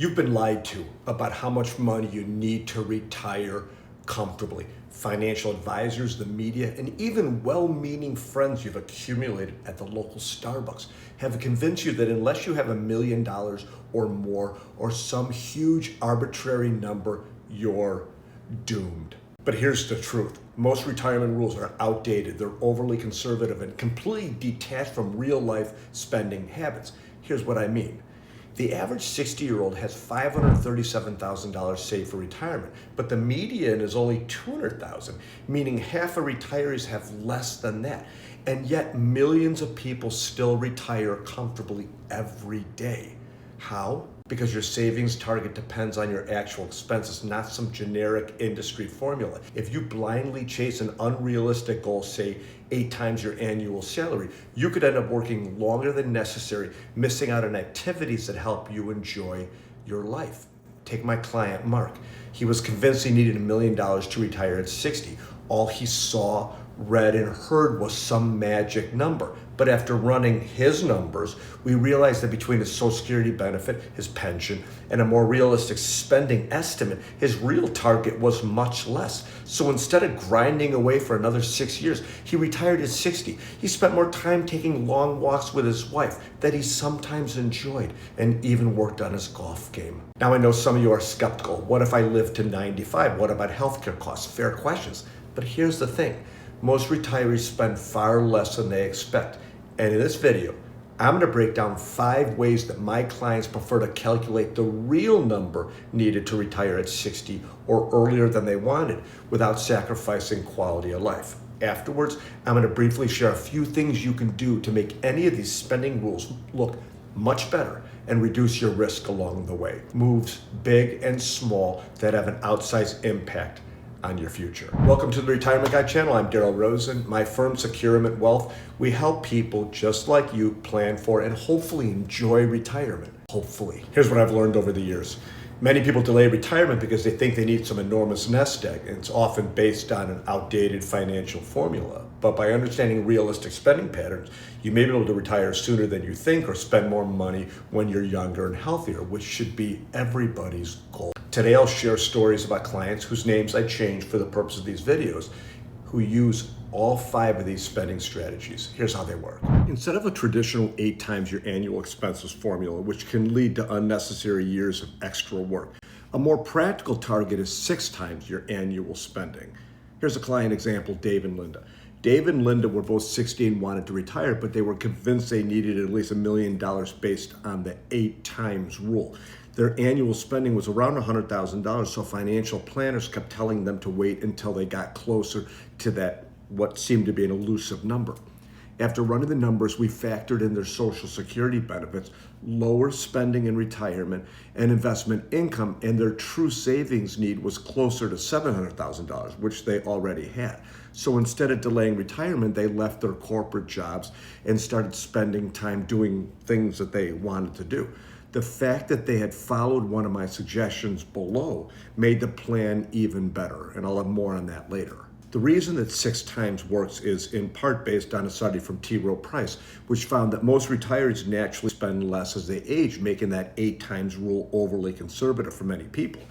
You've been lied to about how much money you need to retire comfortably. Financial advisors, the media, and even well-meaning friends you've accumulated at the local Starbucks have convinced you that unless you have $1 million or more, or some huge arbitrary number, you're doomed. But here's the truth. Most retirement rules are outdated, they're overly conservative, and completely detached from real-life spending habits. Here's what I mean. The average 60-year-old has $537,000 saved for retirement, but the median is only $200,000, meaning half of retirees have less than that. And yet millions of people still retire comfortably every day. How? Because your savings target depends on your actual expenses, not some generic industry formula. If you blindly chase an unrealistic goal, say 8 times your annual salary, you could end up working longer than necessary, missing out on activities that help you enjoy your life. Take my client, Mark. He was convinced he needed $1 million to retire at 60. All he saw, read, and heard was some magic number. But after running his numbers, we realized that between his Social Security benefit, his pension, and a more realistic spending estimate, his real target was much less. So instead of grinding away for another 6 years, he retired at 60. He spent more time taking long walks with his wife that he sometimes enjoyed, and even worked on his golf game. Now I know some of you are skeptical. What if I live to 95? What about healthcare costs? Fair questions. But here's the thing. Most retirees spend far less than they expect. And in this video, I'm going to break down 5 ways that my clients prefer to calculate the real number needed to retire at 60 or earlier than they wanted without sacrificing quality of life. Afterwards, I'm going to briefly share a few things you can do to make any of these spending rules look much better and reduce your risk along the way. Moves big and small that have an outsized impact on your future. Welcome to the Retirement Guide channel. I'm Daryl Rosen. My firm, Securement Wealth, we help people just like you plan for and hopefully enjoy retirement. Hopefully. Here's what I've learned over the years. Many people delay retirement because they think they need some enormous nest egg, and it's often based on an outdated financial formula. But by understanding realistic spending patterns, you may be able to retire sooner than you think or spend more money when you're younger and healthier, which should be everybody's goal. Today I'll share stories about clients whose names I changed for the purpose of these videos, who use all 5 of these spending strategies. Here's how they work. Instead of a traditional 8 times your annual expenses formula, which can lead to unnecessary years of extra work, a more practical target is 6 times your annual spending. Here's a client example, Dave and Linda. Dave and Linda were both 60 and wanted to retire, but they were convinced they needed at least $1 million based on the 8 times rule. Their annual spending was around $100,000, so financial planners kept telling them to wait until they got closer to that, what seemed to be an elusive number. After running the numbers, we factored in their Social Security benefits, lower spending in retirement, and investment income, and their true savings need was closer to $700,000, which they already had. So instead of delaying retirement, they left their corporate jobs and started spending time doing things that they wanted to do. The fact that they had followed one of my suggestions below made the plan even better, and I'll have more on that later. The reason that 6 times works is in part based on a study from T. Rowe Price, which found that most retirees naturally spend less as they age, making that 8 times rule overly conservative for many people.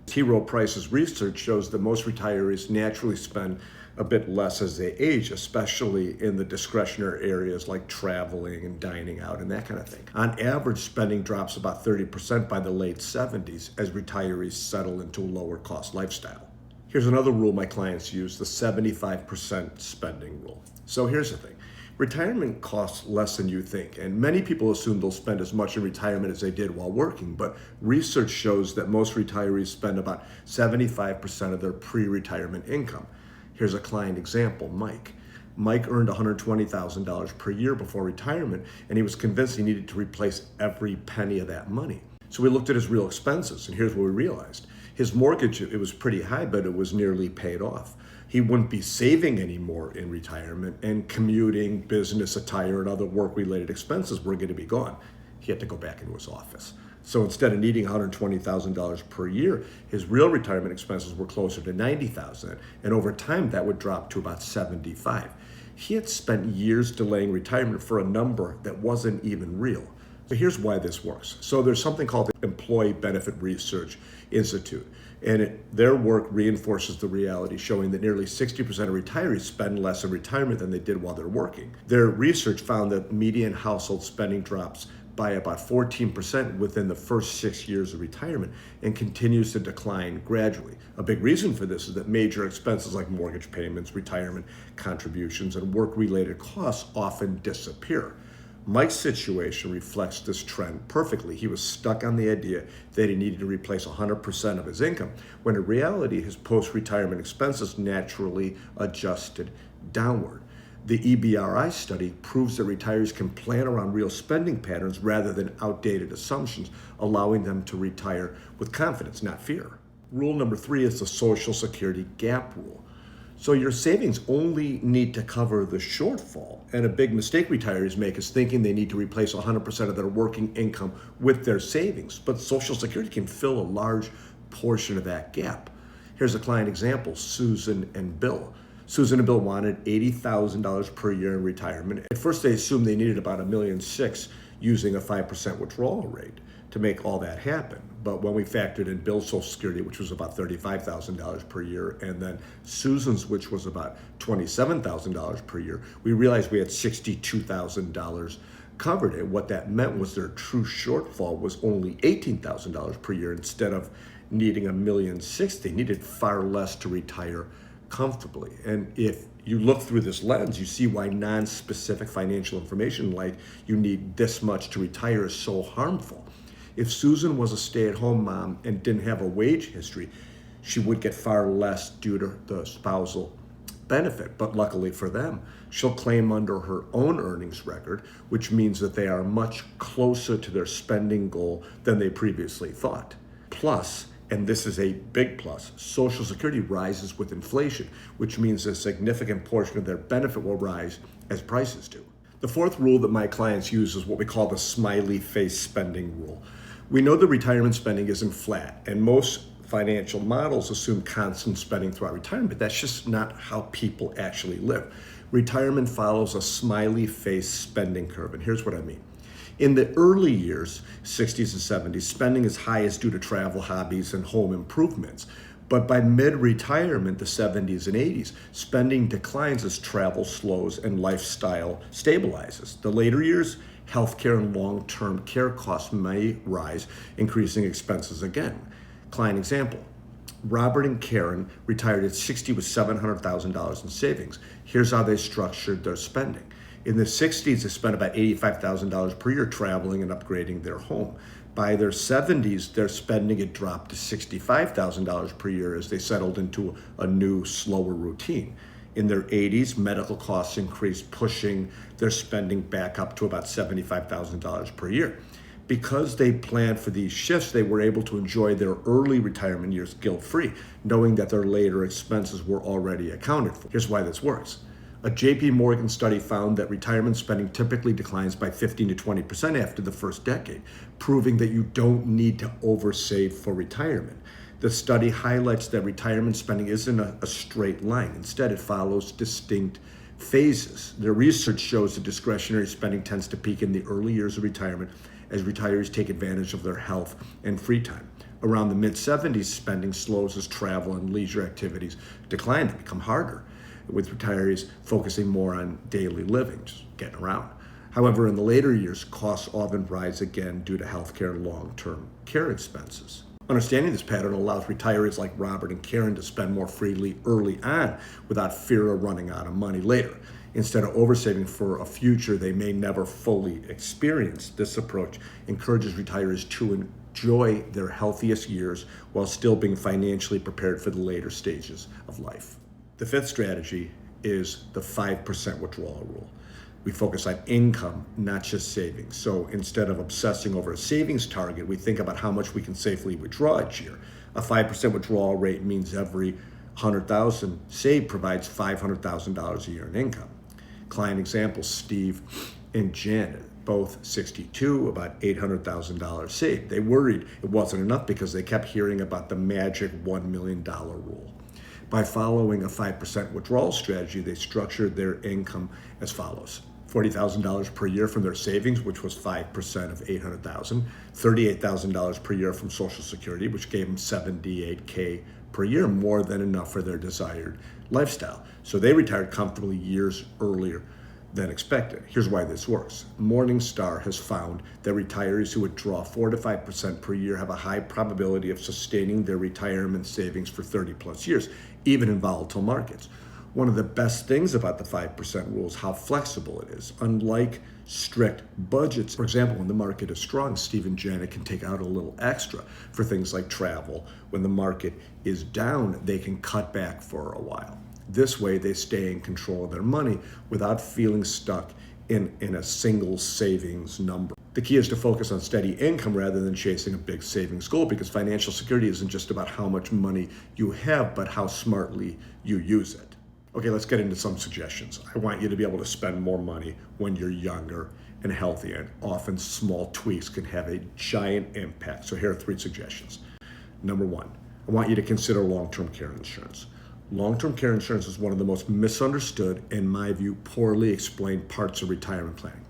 T. Rowe Price's research shows that most retirees naturally spend a bit less as they age, especially in the discretionary areas like traveling and dining out and that kind of thing. On average, spending drops about 30% by the late 70s as retirees settle into a lower cost lifestyle. Here's another rule my clients use, the 75% spending rule. So here's the thing. Retirement costs less than you think, and many people assume they'll spend as much in retirement as they did while working, but research shows that most retirees spend about 75% of their pre-retirement income. Here's a client example, Mike. Mike earned $120,000 per year before retirement, and he was convinced he needed to replace every penny of that money. So we looked at his real expenses, and here's what we realized. His mortgage, it was pretty high, but it was nearly paid off. He wouldn't be saving anymore in retirement, and commuting, business attire, and other work-related expenses were going to be gone. He had to go back into his office. So instead of needing $120,000 per year, his real retirement expenses were closer to $90,000, and over time that would drop to about $75,000. He had spent years delaying retirement for a number that wasn't even real. So here's why this works. So there's something called the Employee Benefit Research Institute, and their work reinforces the reality, showing that nearly 60% of retirees spend less in retirement than they did while they're working. Their research found that median household spending drops by about 14% within the first 6 years of retirement and continues to decline gradually. A big reason for this is that major expenses like mortgage payments, retirement contributions, and work-related costs often disappear. Mike's situation reflects this trend perfectly. He was stuck on the idea that he needed to replace 100% of his income, when in reality, his post-retirement expenses naturally adjusted downward. The EBRI study proves that retirees can plan around real spending patterns rather than outdated assumptions, allowing them to retire with confidence, not fear. Rule number 3 is the Social Security gap rule. So your savings only need to cover the shortfall. And a big mistake retirees make is thinking they need to replace 100% of their working income with their savings. But Social Security can fill a large portion of that gap. Here's a client example, Susan and Bill. Susan and Bill wanted $80,000 per year in retirement. At first, they assumed they needed about $1.6 million using a 5% withdrawal rate to make all that happen. But when we factored in Bill's Social Security, which was about $35,000 per year, and then Susan's, which was about $27,000 per year, we realized we had $62,000 covered. And what that meant was their true shortfall was only $18,000 per year. Instead of needing $1.6 million, they needed far less to retire comfortably. And if you look through this lens, you see why non-specific financial information like you need this much to retire is so harmful. If Susan was a stay-at-home mom and didn't have a wage history, she would get far less due to the spousal benefit. But luckily for them, she'll claim under her own earnings record, which means that they are much closer to their spending goal than they previously thought. Plus, and this is a big plus, Social Security rises with inflation, which means a significant portion of their benefit will rise as prices do. The fourth rule that my clients use is what we call the smiley face spending rule. We know that retirement spending isn't flat, and most financial models assume constant spending throughout retirement, but that's just not how people actually live. Retirement follows a smiley face spending curve, and here's what I mean. In the early years, 60s and 70s, spending is highest due to travel, hobbies, and home improvements. But by mid-retirement, the 70s and 80s, spending declines as travel slows and lifestyle stabilizes. The later years, healthcare and long-term care costs may rise, increasing expenses again. Client example, Robert and Karen retired at 60 with $700,000 in savings. Here's how they structured their spending. In the 60s, they spent about $85,000 per year traveling and upgrading their home. By their 70s, their spending had dropped to $65,000 per year as they settled into a new, slower routine. In their 80s, medical costs increased, pushing their spending back up to about $75,000 per year. Because they planned for these shifts, they were able to enjoy their early retirement years guilt-free, knowing that their later expenses were already accounted for. Here's why this works. A JP Morgan study found that retirement spending typically declines by 15 to 20% after the first decade, proving that you don't need to oversave for retirement. The study highlights that retirement spending isn't a straight line. Instead, it follows distinct phases. The research shows that discretionary spending tends to peak in the early years of retirement as retirees take advantage of their health and free time. Around the mid-70s, spending slows as travel and leisure activities decline and become harder, with retirees focusing more on daily living, just getting around. However, in the later years, costs often rise again due to healthcare and long-term care expenses. Understanding this pattern allows retirees like Robert and Karen to spend more freely early on without fear of running out of money later. Instead of oversaving for a future they may never fully experience, this approach encourages retirees to enjoy their healthiest years while still being financially prepared for the later stages of life. The fifth strategy is the 5% withdrawal rule. We focus on income, not just savings. So instead of obsessing over a savings target, we think about how much we can safely withdraw each year. A 5% withdrawal rate means every $100,000 saved provides $500,000 a year in income. Client examples, Steve and Janet, both 62, about $800,000 saved. They worried it wasn't enough because they kept hearing about the magic $1 million rule. By following a 5% withdrawal strategy, they structured their income as follows. $40,000 per year from their savings, which was 5% of $800,000, $38,000 per year from Social Security, which gave them $78K per year, more than enough for their desired lifestyle. So they retired comfortably years earlier than expected. Here's why this works. Morningstar has found that retirees who withdraw 4 to 5% per year have a high probability of sustaining their retirement savings for 30 plus years, even in volatile markets. One of the best things about the 5% rule is how flexible it is. Unlike strict budgets, for example, when the market is strong, Steve and Janet can take out a little extra for things like travel. When the market is down, they can cut back for a while. This way, they stay in control of their money without feeling stuck in a single savings number. The key is to focus on steady income rather than chasing a big savings goal, because financial security isn't just about how much money you have, but how smartly you use it. Okay, let's get into some suggestions. I want you to be able to spend more money when you're younger and healthy, and often small tweaks can have a giant impact. So here are 3 suggestions. Number 1, I want you to consider long-term care insurance. Long-term care insurance is one of the most misunderstood, in my view, poorly explained parts of retirement planning.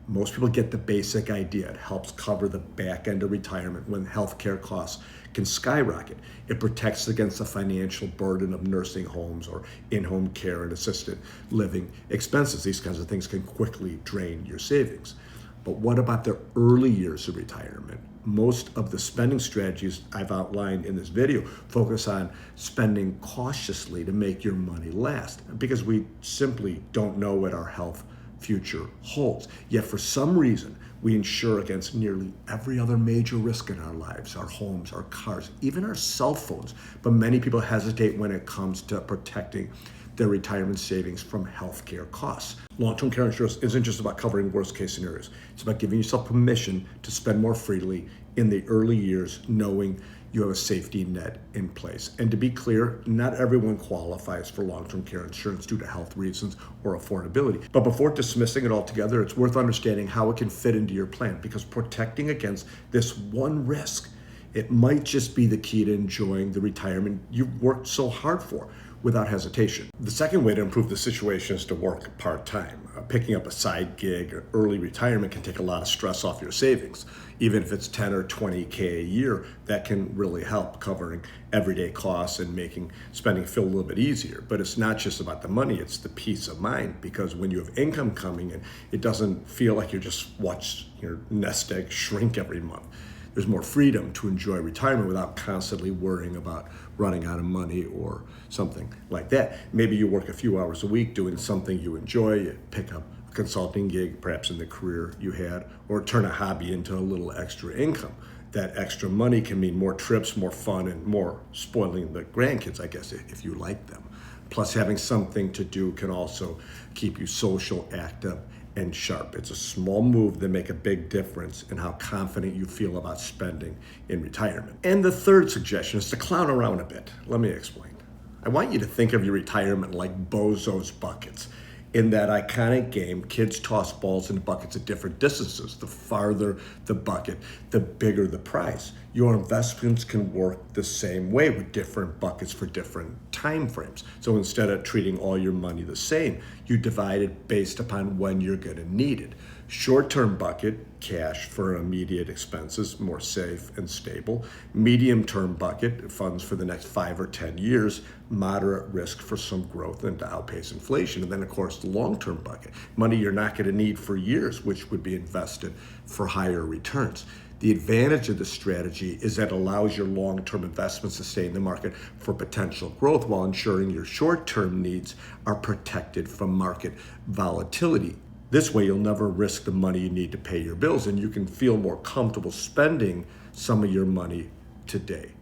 Most people get the basic idea. It helps cover the back end of retirement when healthcare costs can skyrocket. It protects against the financial burden of nursing homes or in-home care and assisted living expenses. These kinds of things can quickly drain your savings. But what about the early years of retirement? Most of the spending strategies I've outlined in this video focus on spending cautiously to make your money last, because we simply don't know what our health future holds. Yet for some reason, we insure against nearly every other major risk in our lives, our homes, our cars, even our cell phones. But many people hesitate when it comes to protecting their retirement savings from healthcare costs. Long-term care insurance isn't just about covering worst-case scenarios. It's about giving yourself permission to spend more freely in the early years, knowing you have a safety net in place. And to be clear, not everyone qualifies for long-term care insurance due to health reasons or affordability. But before dismissing it altogether, it's worth understanding how it can fit into your plan, because protecting against this one risk, it might just be the key to enjoying the retirement you've worked so hard for without hesitation. The second way to improve the situation is to work part-time. Picking up a side gig or early retirement can take a lot of stress off your savings. Even if it's 10 or 20K a year, that can really help covering everyday costs and making spending feel a little bit easier. But it's not just about the money, it's the peace of mind, because when you have income coming in, it doesn't feel like you're just watching your nest egg shrink every month. There's more freedom to enjoy retirement without constantly worrying about running out of money or something like that. Maybe you work a few hours a week doing something you enjoy, you pick up a consulting gig, perhaps in the career you had, or turn a hobby into a little extra income. That extra money can mean more trips, more fun, and more spoiling the grandkids, I guess, if you like them. Plus, having something to do can also keep you social, active, and sharp. It's a small move that make a big difference in how confident you feel about spending in retirement. And the third suggestion is to clown around a bit. Let me explain. I want you to think of your retirement like Bozo's buckets. In that iconic game, kids toss balls into buckets at different distances. The farther the bucket, the bigger the prize. Your investments can work the same way with different buckets for different time frames. So instead of treating all your money the same, you divide it based upon when you're going to need it. Short-term bucket, cash for immediate expenses, more safe and stable. Medium-term bucket, funds for the next 5 or 10 years, moderate risk for some growth and to outpace inflation. And then, of course, the long-term bucket, money you're not going to need for years, which would be invested for higher returns. The advantage of this strategy is that it allows your long-term investments to stay in the market for potential growth while ensuring your short-term needs are protected from market volatility. This way, you'll never risk the money you need to pay your bills, and you can feel more comfortable spending some of your money today.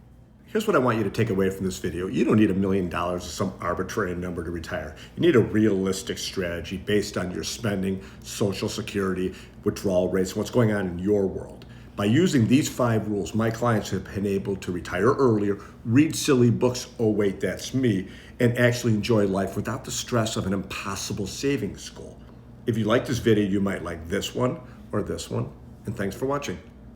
Here's what I want you to take away from this video. You don't need $1 million or some arbitrary number to retire. You need a realistic strategy based on your spending, Social Security, withdrawal rates, and what's going on in your world. By using these 5 rules, my clients have been able to retire earlier, read silly books, oh wait, that's me, and actually enjoy life without the stress of an impossible savings goal. If you like this video, you might like this one or this one, and thanks for watching.